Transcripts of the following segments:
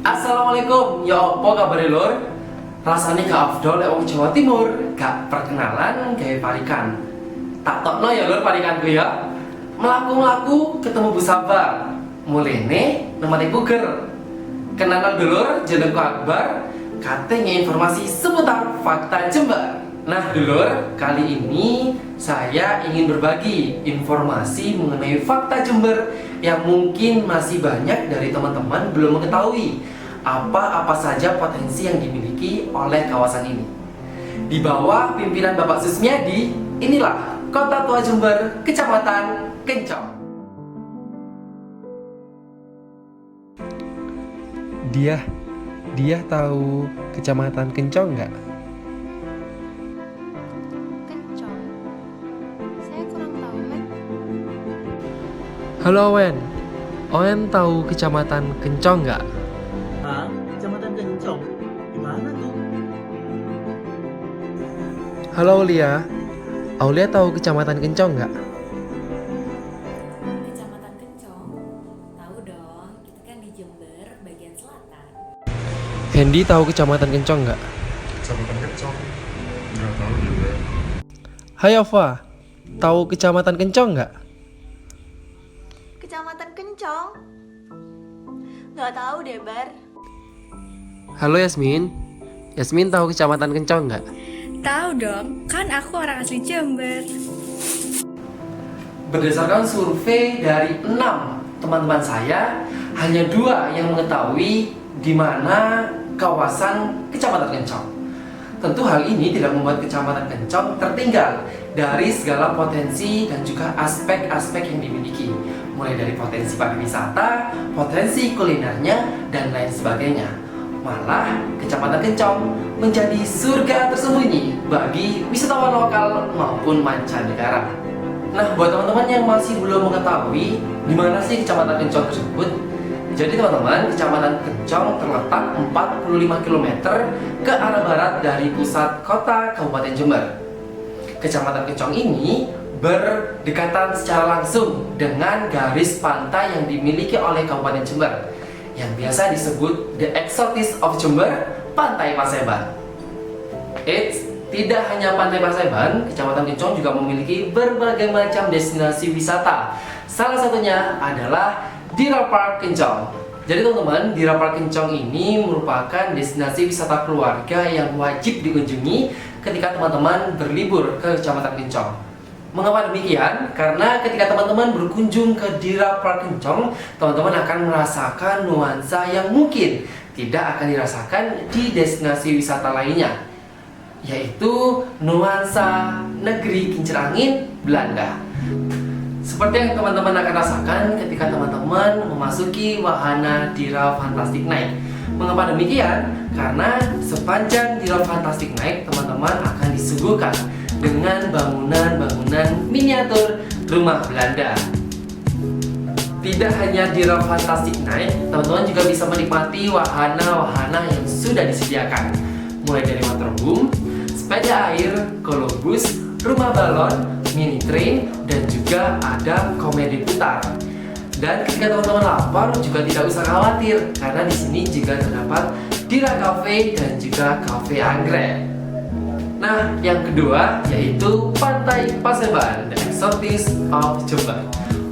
Assalamualaikum, ya apa kabar lur? Rasanya gak afdol lek wong Jawa Timur gak perkenalan gawe parikan. Tak tokno ya lur parikanku ya. Melaku-melaku ketemu Bu Sabar. Mulene nemane puger. Kenalan dulur, jenengku Akbar. Katanya informasi seputar fakta Jember. Nah dulur, kali ini saya ingin berbagi informasi mengenai fakta Jember yang mungkin masih banyak dari teman-teman belum mengetahui apa-apa saja potensi yang dimiliki oleh kawasan ini. Di bawah pimpinan Bapak Susmiadi, inilah Kota Tua Jember, Kecamatan Kencong. Dia tahu Kecamatan Kencong nggak? Kencong. Saya kurang tahu, Mat. Halo Owen tahu Kecamatan Kencong nggak? Hah? Kecamatan Kencong? Di mana tuh? Halo Aulia tahu Kecamatan Kencong nggak? Kecamatan Kencong? Tahu dong, itu kan di Jember, bagian selatan. Hendy tahu Kecamatan Kencong nggak? Kecamatan Kencong? Nggak tahu juga. Hai Ova, tahu Kecamatan Kencong nggak? Kecamatan Kencong? Nggak tahu deh, Bar. Halo Yasmin tahu Kecamatan Kencong nggak? Tahu dong, kan aku orang asli Jember. Berdasarkan survei dari 6 teman-teman saya, hanya 2 yang mengetahui di mana kawasan Kecamatan Kencong. Tentu hal ini tidak membuat Kecamatan Kencong tertinggal dari segala potensi dan juga aspek-aspek yang dimiliki, mulai dari potensi pariwisata, potensi kulinernya, dan lain sebagainya. Malah Kecamatan Kencong menjadi surga tersembunyi bagi wisatawan lokal maupun mancanegara. Nah, buat teman-teman yang masih belum mengetahui di mana sih Kecamatan Kencong tersebut, jadi teman-teman, Kecamatan Kencong terletak 45 km ke arah barat dari pusat kota Kabupaten Jember. Kecamatan Kencong ini berdekatan secara langsung dengan garis pantai yang dimiliki oleh Kabupaten Jember, yang biasa disebut The Exotis of Jember, Pantai Paseban. Eits, tidak hanya Pantai Paseban, Kecamatan Kencong juga memiliki berbagai macam destinasi wisata. Salah satunya adalah Dira Park Kencong. Jadi teman-teman, Dira Park Kencong ini merupakan destinasi wisata keluarga yang wajib dikunjungi ketika teman-teman berlibur ke Kecamatan Kencong. Mengapa demikian? Karena ketika teman-teman berkunjung ke Dira Park Kencong, teman-teman akan merasakan nuansa yang mungkin tidak akan dirasakan di destinasi wisata lainnya, yaitu nuansa negeri kincir angin Belanda. Seperti yang teman-teman akan rasakan ketika teman-teman memasuki wahana Dira Fantastic Night. Mengapa demikian? Karena sepanjang Dira Fantastic Night, teman-teman akan disuguhkan dengan bangunan-bangunan miniatur rumah Belanda. Tidak hanya Dira Fantastic Night, teman-teman juga bisa menikmati wahana-wahana yang sudah disediakan, mulai dari waterboom, sepeda air, kolobus, rumah balon, mini train, dan juga ada komedi putar. Dan ketika teman-teman lapar juga tidak usah khawatir, karena di sini juga terdapat Dira Cafe dan juga Cafe Anggrek. Nah, yang kedua yaitu Pantai Paseban, The Exotis of Jember.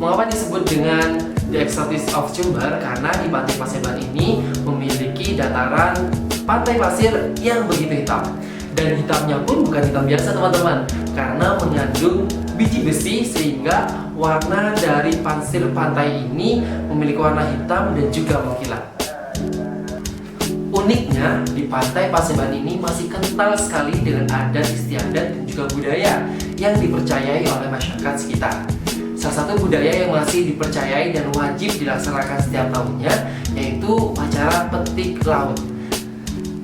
Mengapa disebut dengan The Exotis of Jember? Karena di Pantai Paseban ini memiliki dataran pantai pasir yang begitu hitam. Dan hitamnya pun bukan hitam biasa teman-teman, karena mengandung biji besi sehingga warna dari pasir pantai ini memiliki warna hitam dan juga mengkilat. Uniknya, di Pantai Paseban ini masih kental sekali dengan adat istiadat dan juga budaya yang dipercayai oleh masyarakat sekitar. Salah satu budaya yang masih dipercayai dan wajib dilaksanakan setiap tahunnya yaitu upacara petik laut.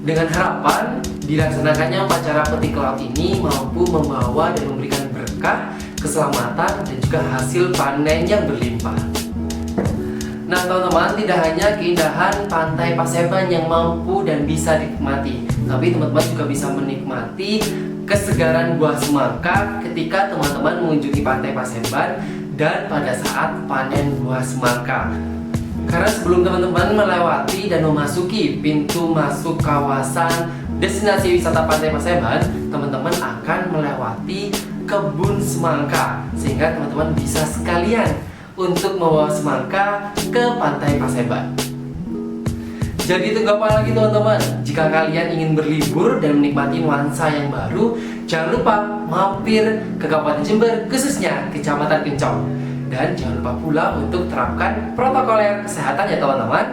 Dengan harapan dilaksanakannya upacara petik laut ini mampu membawa dan memberikan berkah, keselamatan, dan juga hasil panen yang berlimpah. Nah teman-teman, tidak hanya keindahan Pantai Paseban yang mampu dan bisa dinikmati, tapi teman-teman juga bisa menikmati kesegaran buah semangka ketika teman-teman mengunjungi Pantai Paseban dan pada saat panen buah semangka. Karena sebelum teman-teman melewati dan memasuki pintu masuk kawasan destinasi wisata Pantai Paseban, teman-teman akan melewati kebun semangka, sehingga teman-teman bisa sekalian untuk membawa semangka ke Pantai Paseban. Jadi tunggu apa lagi teman-teman? Jika kalian ingin berlibur dan menikmati nuansa yang baru, jangan lupa mampir ke Kabupaten Jember, khususnya Kecamatan Kencong. Dan jangan lupa pula untuk terapkan protokoler kesehatan ya teman-teman.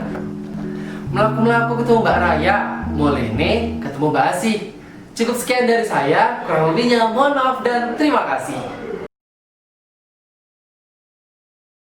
Melaku-melaku ketemu Mbak Raya, molene ketemu Mbak Asih. Cukup sekian dari saya, kurang lebihnya mohon maaf dan terima kasih.